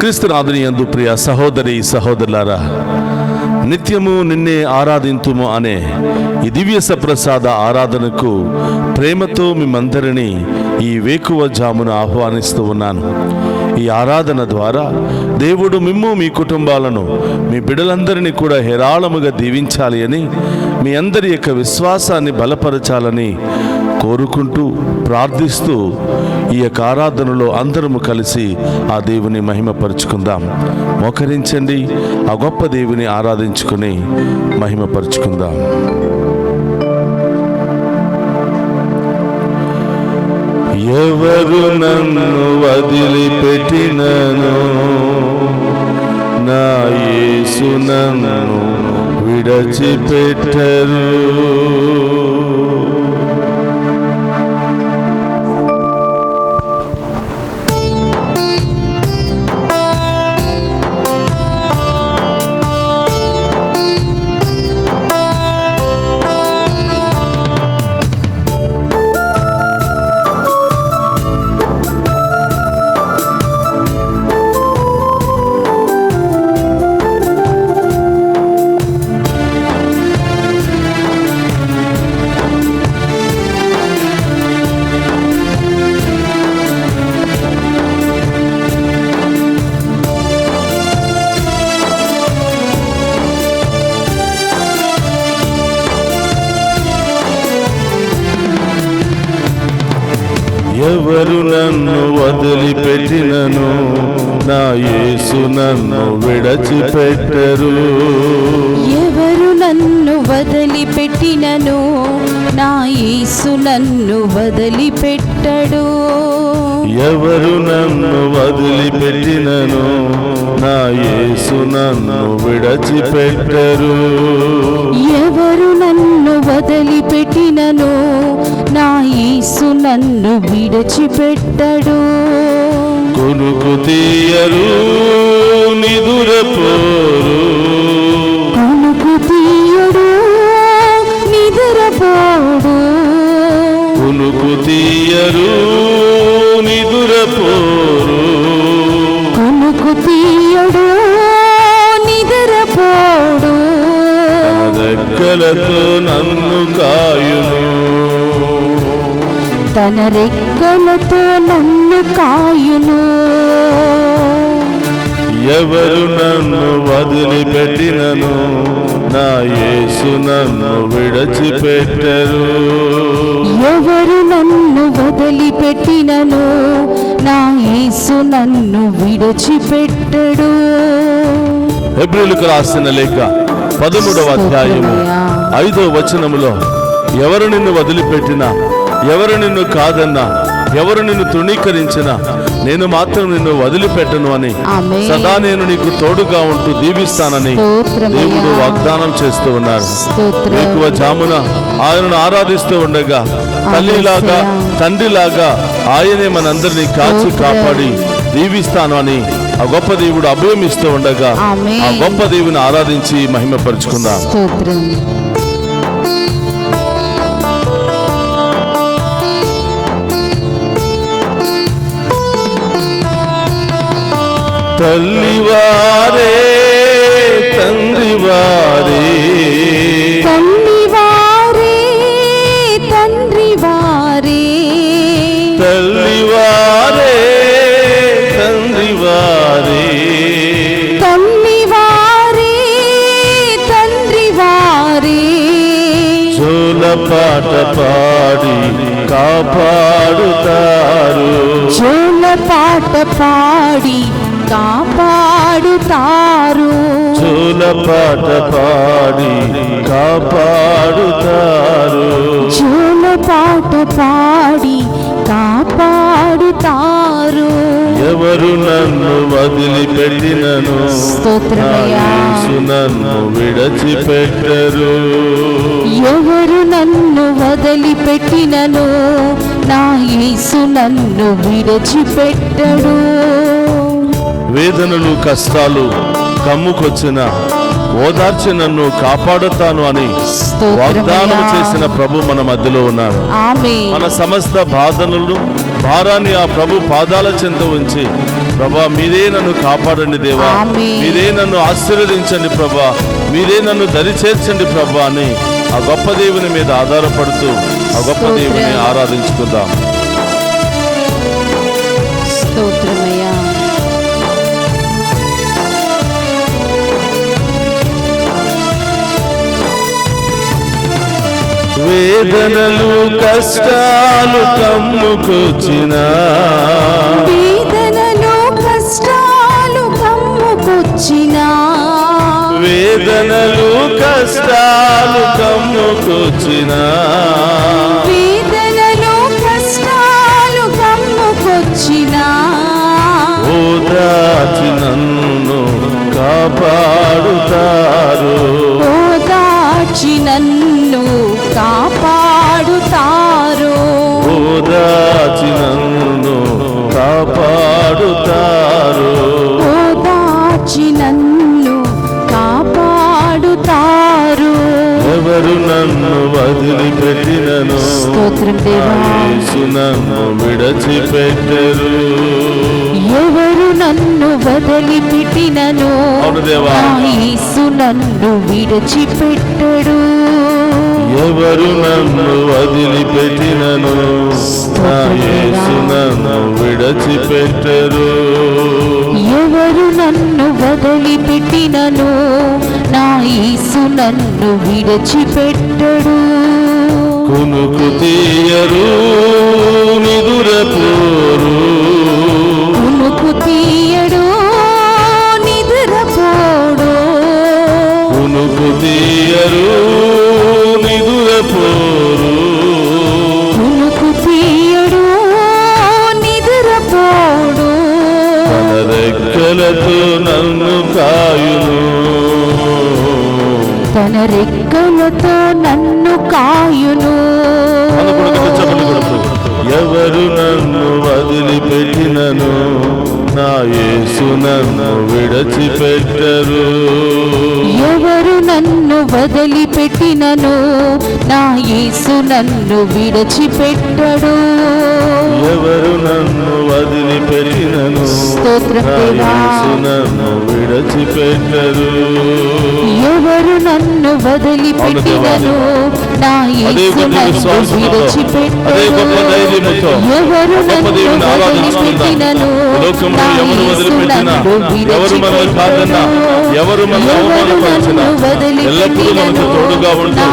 క్రీస్తునాథుని యందు ప్రియ సహోదరి సహోదరులారా, నిత్యము నిన్నే ఆరాధింతుము అనే ఈ దివ్య సప్రసాద ఆరాధనకు ప్రేమతో మిమ్మందరినీ ఈ వేకువ జామున ఆహ్వానిస్తూ ఉన్నాను. ఈ ఆరాధన ద్వారా దేవుడు మిమ్ము, మీ కుటుంబాలను, మీ బిడ్డలందరినీ కూడా హేరాళముగా దీవించాలి అని, మీ అందరి యొక్క విశ్వాసాన్ని బలపరచాలని కోరుకుంటూ ప్రార్థిస్తూ ఈ యొక్క ఆరాధనలో అందరము కలిసి ఆ దేవుని మహిమపరుచుకుందాం. మోకరించండి, ఆ గొప్ప దేవుని ఆరాధించుకుని మహిమపరుచుకుందాం. ఎవరు నన్ను వదిలిపెట్టినను, నా యేసు నన్ను విడిచిపెట్టరు. ఎవరు నన్ను వదిలిపెట్టినను, నా యేసు నన్ను విడిచిపెట్టరు. ఎవరు నన్ను వదిలిపెట్టినను, నా యేసు నన్ను వదిలిపెట్టడు. ఎవరు నన్ను వదిలిపెట్టినను, నా యేసు నన్ను విడిచిపెట్టరు. ఎవరు నన్ను వదిలిపెట్టినను, నా యేసు నన్ను విడిచిపెట్టడు. కొనుకు తీయరు, నిదురపోరు, కొనుకు తీయడు, నిదురపోడు. కొనుకు తీయరు, నిదురపోరు, కొనుకు తీయడు, నిదురపోడు. తన రెక్కలతో నన్ను కాయును, తన రెక్కలతో నన్ను కాయును. ఎవరు నన్ను వదిలిపెట్టినను, నా యేసు నన్ను విడిచిపెట్టరు. ఎవరు నన్ను వదిలిపెట్టినను, నా యేసు నన్ను విడిచిపెట్టడు. హెబ్రీయులకు రాసిన లేఖ 13వ అధ్యాయము 5వ వచనములో, ఎవరు నిన్ను వదిలిపెట్టినా, ఎవరు నిన్ను కాదన్నా, ఎవరు నిన్ను తృణీకరించినా, నేను మాత్రం నిన్ను వదిలిపెట్టను అని సదా నేను నీకు తోడుగా ఉంటూ దీవిస్తానని దేవుడు వాగ్దానం చేస్తూ ఉన్నారు. ఎక్కువ జామున ఆయనను ఆరాధిస్తూ ఉండగా తల్లిలాగా, తండ్రిలాగా ఆయనే మనందరినీ కాచి కాపాడి దీవిస్తాను అని ఆ గొప్ప దేవుడు అభయం ఇస్తూ ఉండగా ఆ గొప్ప దేవుని ఆరాధించి మహిమపరుచుకుందాం. తల్లివారే, తండ్రివారే, తల్లివారే, తండ్రివారే, తల్లివారే, తండ్రివారే, తల్లివారే, తండ్రివారే. జోలపాట పాడి కాపాడుతారు, జోలపాట పాడి కాపాడుతారు, జోలపాట పాడి కాపాడుతారు, జోలపాట పాడి కాపాడుతారు. ఎవరు నన్ను వదిలిపెట్టినను, నా యేసు నన్ను విడిచిపెట్టరు. ఎవరు నన్ను వదిలిపెట్టినను, నా యేసు నన్ను విడిచిపెట్టడు. వేదనలు, కష్టాలు కమ్ముకొచ్చిన ఓదార్చి నన్ను కాపాడుతాను అని స్తోత్రమయ్యా. వాగ్దానం చేసిన ప్రభు మన మధ్యలో ఉన్నాడు. ఆమేన్. మన సమస్త బాధలను భారాన్ని ఆ ప్రభు పాదాల చెంత ఉంచి, ప్రభా మీరే నన్ను కాపాడండి దేవా, ఆమేన్. మీరే నన్ను ఆశీర్వదించండి ప్రభా, మీరే నన్ను దరి చేర్చండి ప్రభా అని ఆ గొప్ప దేవుని మీద ఆధారపడుతూ ఆ గొప్ప దేవుని ఆరాధించుకుందాం. స్తోత్రమయ్యా. వేదనలు కష్టాలు కమ్ముకొచ్చినా, వేదనలు కష్టాలు కమ్ముకొచ్చినా, వేదనలు కష్టాలు కమ్ముకొచ్చినా, వేదనలు కష్టాలు కమ్ముకొచ్చినా, ఓదార్చి నన్ను కాపాడుతారు, ఓదార్చి నన్ను కాపాడుతారు, ఓదార్చి నన్ను కాపాడుతారు. ఓదార్చి నన్ను కాపాడుతారు. ఎవరు నన్ను వదిలిపెట్టినను, స్తోత్రం దేవా. యేసు నన్ను విడిచిపెట్టరు. ఎవరు నన్ను వదిలిపెట్టినను, అవును దేవా. నా యేసు నన్ను విడిచిపెట్టడు. ఎవరు నన్ను వదిలిపెట్టినను, నా యేసు నన్ను విడిచిపెట్టరు. ఎవరు నన్ను వదిలిపెట్టినను, నా యేసు నన్ను విడిచిపెట్టడు. కునుకు తీయరు నిదురపోరు, కునుకు తీయడు నిద్రపోడు, కునుకు తీయరు నిదురపోరు. కునుకు తీయడు నిద్రపోడు. తన రెక్కలతో నన్ను కాయును, తన రెక్కలతో నన్ను కాయును. ఎవరు నన్ను వదిలిపెట్టినను, నా యేసు నన్ను విడిచిపెట్టరు. ఎవరు నన్ను వదిలిపెట్టినను, నా యేసు నన్ను విడిచిపెట్టడు. ఎవరు నన్ను వదిలిపెట్టినను, స్తోత్రం నా దేవా. యేసు నన్ను విడిచిపెట్టరు. ఎవరు నన్ను వదిలిపెట్టినను, నా యేసు నన్ను విడిచిపెట్టడు. ఎవరు నన్ను వదిలిపెట్టినను, లోకంలో నా ఎవరు యేసు వదిలిపెట్టినా, నన్ను ఎవరు మనల్ని కాదన్నా, ఎవరు మనల్ని అవమానపరిచినా, ఎల్లప్పుడూ మనకు తోడుగా ఉంటూ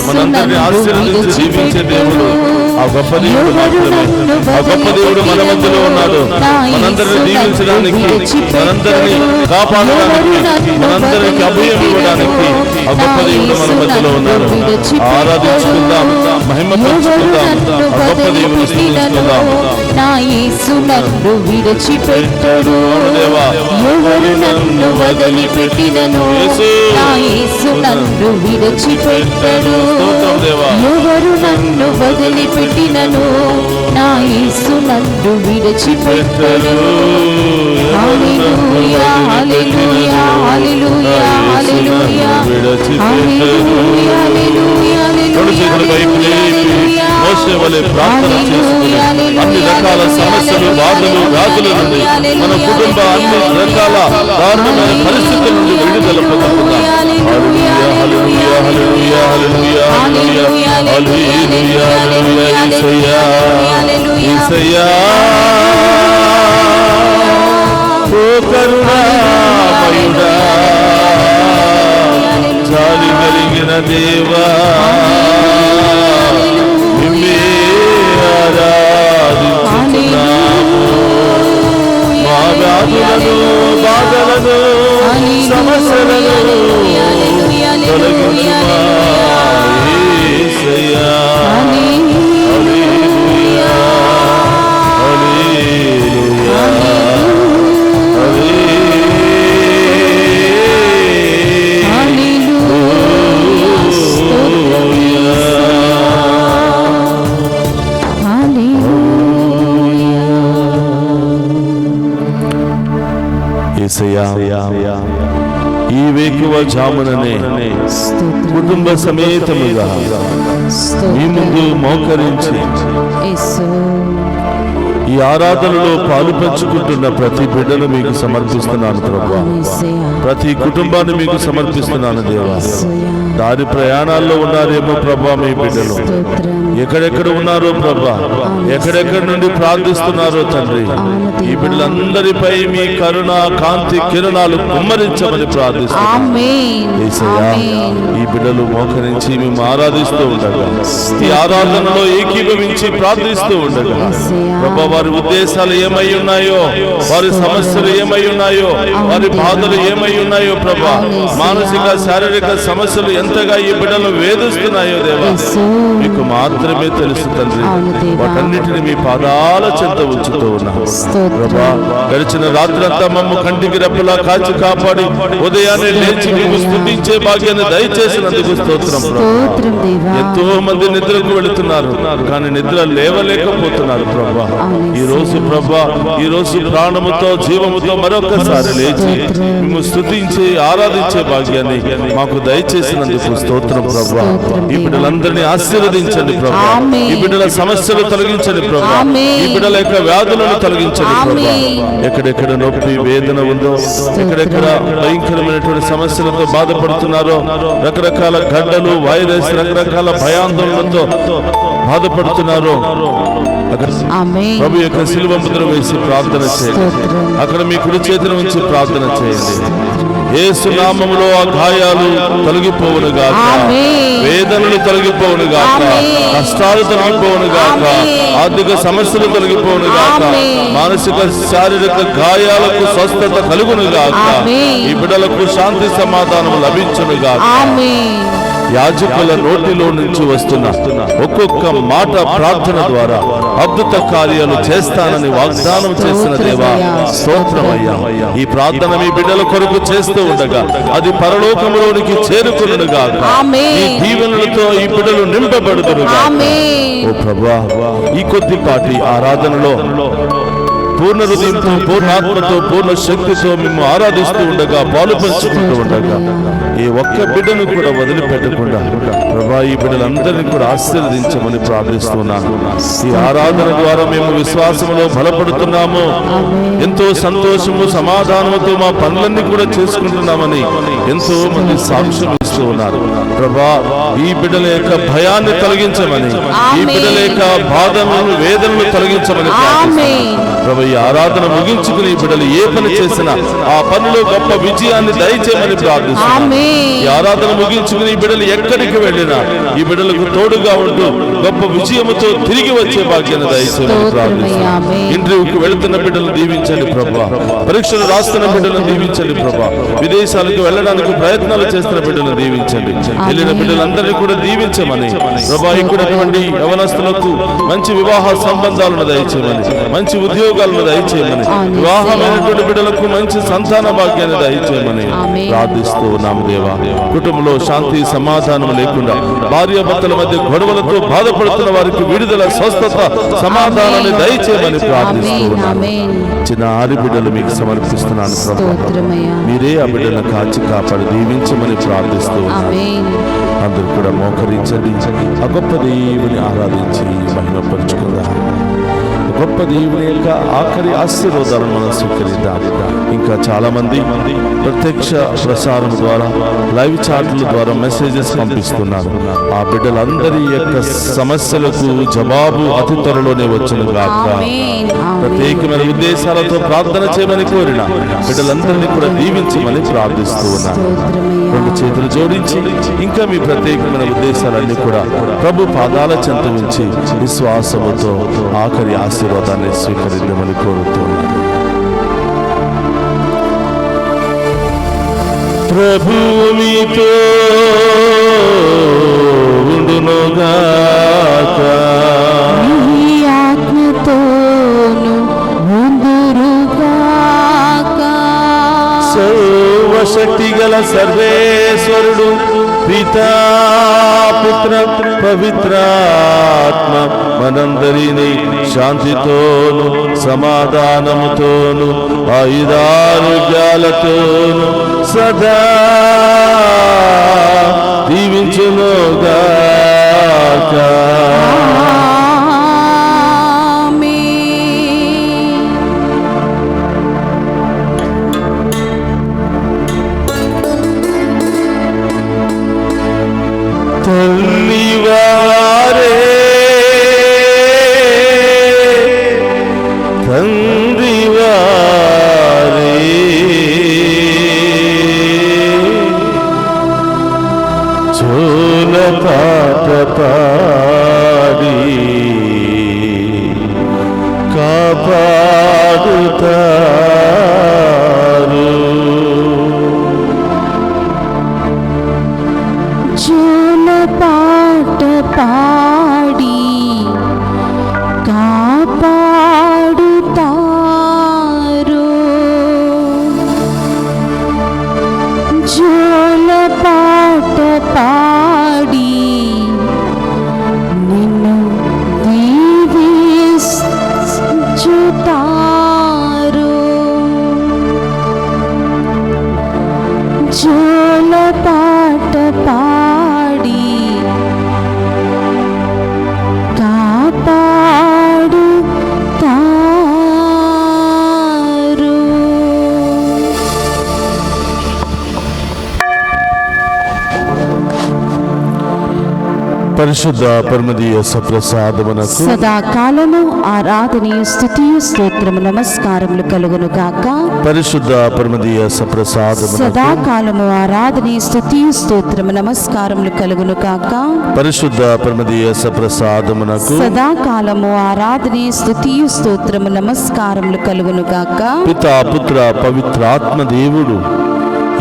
మనందరినీ ఆశీర్వదించి జీవించే దేవుడు ఆ గొప్ప దేవుడు మాత్రమే. ఆ గొప్ప దేవుడు మన మధ్యలో ఉన్నాడు. మనందరిని దీవించడానికి, మనందరినీ కాపాడడానికి, మనందరికి అభయం ఇవ్వడానికి ఆ గొప్ప దేవుడు మన మధ్యలో ఉన్నాడు. ఆరాధించుకుందాం, మహిమపరుచుకుందాం, ఆ గొప్ప దేవుని స్తుతించుకుందాం. నా యేసు నన్ను విడిచిపెట్టడు. దేవా, ఎవరు నన్ను వదిలిపెట్టినను, నా యేసు నన్ను విడిచిపెట్టడు. స్తోత్రం దేవా. ఎవరు నన్ను వదిలిపెట్టినను, నా యేసు నన్ను విడిచిపెట్టడు. హల్లెలూయా, హల్లెలూయా, హల్లెలూయా, హల్లెలూయా, హల్లెలూయా, హల్లెలూయా, రెండు చేతుల వైపు లేపి మోషే వలె ప్రార్థన చేసుకుని అన్ని రకాల సమస్యలు, బాధలు, వ్యాధుల నుండి మన కుటుంబ అన్ని రకాల దారుణమైన పరిస్థితుల నుండి విడుదల పొందుకుందాం. హల్లెలూయా, హల్లెలూయా, హల్లెలూయా, హల్లెలూయా, హల్లెలూయా, హల్లెలూయా, హల్లెలూయా, యేసయ్యా, యేసయ్యా. ఓ కరుణామయుడా, జాలి కలిగిన దేవా, నిన్నే ఆరాధించుతున్నాము. మా వ్యాధులను, బాధలను, సమస్యలను తొలగించుమా యేసయ్యా. హల్లెలూయా, హల్లెలూయా, యేసయ్యా, ఈ వేకువ జాముననే కుటుంబ సమేతముగా మీ ముందు మోకరించి ఈ ఆరాధనలో పాలు పంచుకుంటున్న ప్రతి బిడ్డను మీకు సమర్పిస్తున్నాను ప్రభా. ప్రతి కుటుంబాన్ని మీకు సమర్పిస్తున్నాను దేవా. దారి ప్రయాణాల్లో ఉన్నారేమో ప్రభా మీ బిడ్డలు, ఎక్కడెక్కడ ఉన్నారో ప్రభా, ఎక్కడెక్కడి నుండి ప్రార్థిస్తున్నారో తండ్రి. ఈ బిడ్డలందరిపై మీ కరుణ కాంతి కిరణాలు కుమ్మరించమని ప్రార్థిస్తున్నాను. ఈ బిడ్డలు మోకరించి మేము ఆరాధిస్తూ ఉండగా, ఈ ఆరాధనలో ఏకీభవించి ప్రార్థిస్తూ ఉండగా ప్రభా, వారి ఉద్దేశాలు ఏమై ఉన్నాయో, వారి సమస్యలు ఏమై ఉన్నాయో, వారి బాధలు ఏమై ఉన్నాయో ప్రభా, మానసిక శారీరక సమస్యలు ఎంతగా ఈ బిడ్డలు వేధిస్తున్నాయో దేవా మీకు మాత్రమే తెలుసు తండ్రి. వాటన్నిటిని మీ పాదాల చెంత ఉంచుతూ ఉన్నాం ప్రభా. గడిచిన రాత్రంతా మమ్మ కంటికి రెప్పలా కాచి కాపాడి ఉదయాన్నే లేచి మీకు స్తుతించే భాగ్యాన్ని దయచేసినందుకు స్తోత్రం ప్రభా. ఎంతో మంది నిద్రకు వెళుతున్నారు, కానీ నిద్ర లేవలేకపోతున్నారు ప్రభా. ఈ రోజు ప్రభా, ఈ రోజు ప్రాణముతో జీవముతో మరొకసారి లేచి మేము స్తుతించి ఆరాధించే భాగ్యాన్ని మాకు దయచేసినందుకు స్తోత్రం ప్రభా. ఈ బిడ్డలందరినీ ఆశీర్వదించండి ప్రభా. ఈ బిడ్డల సమస్యలు తొలగించండి ప్రభా. ఈ బిడ్డల యొక్క వ్యాధులను తొలగించండి ప్రభా. ఎక్కడెక్కడ నొప్పి వేదన ఉందో, ఎక్కడెక్కడ భయంకరమైనటువంటి సమస్యలతో బాధపడుతున్నారో, రకరకాల గడ్డలు, వైరస్, రకరకాల భయాందోళనలతో బాధపడుతున్నారో ప్రభు యొక్క శిలువ ముద్ర వేసి ప్రార్థన చేయండి. అక్కడ మీ కుడి చేతిని ఉంచి ప్రార్థన చేయండి. యేసు నామములో ఆ గాయాలు తొలగిపోవును గాక, వేదనలు తొలగిపోవును గాక, కష్టాలు తొలగిపోవును గాక, ఆర్థిక సమస్యలు తొలగిపోవును గాక, మానసిక శారీరక గాయాలకు స్వస్థత కలుగును గాక, ఈ బిడ్డలకు శాంతి సమాధానం లభించును గాక. యాజకుల నోటిలో నుంచి వస్తున్న ఒక్కొక్క మాట ప్రార్థన ద్వారా అద్భుత కార్యాలు చేస్తానని వాగ్దానం చేసిన దేవా స్తోత్రమయ్యా. ఈ ప్రార్థన మీ బిడ్డల కొరకు చేస్తూ ఉండగా అది పరలోకములోనికి చేరుకునుగా, ఈ దీవెనలతో ఈ బిడ్డలు నింపబడుదురుగా. ఓ ప్రభువా, ఈ కొద్దిపాటి ఆరాధనలో పూర్ణ హృదయంతో, పూర్ణాత్మతో, పూర్ణ శక్తితో మేము ఆరాధిస్తూ ఉండగా, పాలు పంచుకుంటూ ఉండగా, ఈ ఒక్క బిడ్డను కూడా వదిలిపెట్టకుండా ప్రభా ఈ బిడ్డలందరినీ కూడా ఆశీర్వదించమని ప్రార్థిస్తున్నాను. ఈ ఆరాధన ద్వారా మేము విశ్వాసంలో బలపడుతున్నాము, ఎంతో సంతోషము సమాధానముతో మా పనులన్నీ కూడా చేసుకుంటున్నామని ఎంతో మంది సాక్ష్యం ఇస్తూ ఉన్నారు. ప్రభా ఈ బిడ్డల యొక్క భయాన్ని తొలగించమని, ఈ బిడ్డల యొక్క బాధలను వేదనలు తొలగించమని ప్రభా. ఈ ఆరాధన ముగించుకుని ఈ బిడ్డలు ఏ పని చేసినా ఆ పనిలో గొప్ప విజయాన్ని దయచేయమని ప్రార్థిస్తున్నాను. ఈ ఆరాధన ముగించుకుని ఈ బిడ్డలు ఎక్కడికి వెళ్ళినా ఈ బిడ్డలకు తోడుగా ఉంటూ గొప్ప విజయముతో తిరిగి వచ్చే భాగ్యాన్ని దయచేయమని ప్రార్థిస్తున్నాను. ఇంటర్వ్యూకి వెళుతున్న బిడ్డలు దీవించండి ప్రభా. పరీక్షలు రాస్తున్న బిడ్డలను దీవించండి ప్రభా. విదేశాలకు వెళ్ళడానికి ప్రయత్నాలు చేస్తున్న బిడ్డలను దీవించండి. వెళ్ళిన బిడ్డలందరినీ కూడా దీవించమని ప్రభా. ఇక్కడటువంటి యవనస్తులకు మంచి వివాహ సంబంధాలను దయచేయమని, మంచి ఉద్యోగాలను దయచేయమని, వివాహమైనటువంటి బిడ్డలకు మంచి సంతాన భాగ్యాన్ని దయచేయమని ప్రార్థిస్తూ ఉన్నాము దేవా. కుటుంబంలో శాంతి సమాధానం లేకుండా భార్యాభర్తల మధ్య గొడవలతో బాధపడుతున్న వారికి విడుదల, స్వస్థత, సమాధానాన్ని దయచేయమని ప్రార్థిస్తూ ఉన్నాము. చిన్న ఆరి బిడ్డలు మీకు సమర్పిస్తున్నాను ప్రభా. మీరే ఆ బిడ్డలను కాచి కాపాడి దీవించమని ప్రార్థిస్తూ ఉన్నాము. అందరూ కూడా మోకరించండి, ఆ గొప్ప దేవుని ఆరాధించి మహిమపరుచుకుందాం. గొప్ప దేవుని యొక్క ఆఖరి ఆశీర్వాదాలను మనం స్వీకరిద్దాం. ఇంకా చాలా మంది ప్రత్యక్ష ప్రసారం ద్వారా, లైవ్ చాట్ల ద్వారా మెసేజెస్ పంపిస్తున్నారు. ఆ బిడ్డలందరి యొక్క సమస్యలకు జవాబు అతి త్వరలోనే వచ్చును గాక. ప్రత్యేకమైన ఉద్దేశాలతో ప్రార్థన చేయమని కోరిన బిడ్డలందరినీ కూడా దీవించమని ప్రార్థిస్తూ ఉన్నాను. రెండు చేతులు జోడించి ఇంకా మీ ప్రత్యేకమైన ఉద్దేశాలన్నీ కూడా ప్రభు పాదాల చెంత ఉంచి విశ్వాసముతో ఆఖరి ఆశీర్వాదాన్ని స్వీకరించమని కోరుతున్నాను. ప్రభు మీతో ఉండునుగాక, మీ ఆత్మతోను ఉండునుగాక. సర్వ సర్వశక్తి గల సర్వేశ్వరుడు పితా పుత్ర పవిత్రాత్మ మనందరినీ శాంతితోను సమాధానముతోను ఆయుధారోగ్యాలతోను సదా దీవించునుగాక. తల్లివారే తండ్రివారే జోల పాట పాడి కాపాడుతారు. జోల పాట పాడి కాపాడుతారు. జోల పాట పాడి నిన్ను దీవించుతారు. జోల పాట పాడి కాపాడుతారు. పరిశుద్ధ పరమదీయ సప్రసాదమునకు సదాకాలము ఆరాధనీయ స్తుతియు స్తోత్రము నమస్కారములు కలుగును గాక. పరిశుద్ధ పరమదీయ సప్రసాదమునకు సదాకాలము ఆరాధనీయ స్తుతియు స్తోత్రము నమస్కారములు కలుగును గాక. పరిశుద్ధ పరమదీయ సప్రసాదమునకు సదాకాలము ఆరాధనీయ స్తుతియు స్తోత్రము నమస్కారములు కలుగును గాక. పితా పుత్ర పవిత్రాత్మ దేవుడు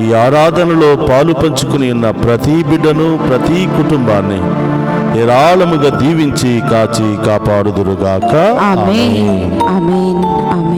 ఈ ఆరాధనలో పాలు పంచుకుని ఉన్న ప్రతి బిడ్డను ప్రతి కుటుంబాన్ని ఏరాళముగా దీవించి కాచి కాపాడుదురుగాక. ఆమేన్ ఆమేన్ ఆమేన్.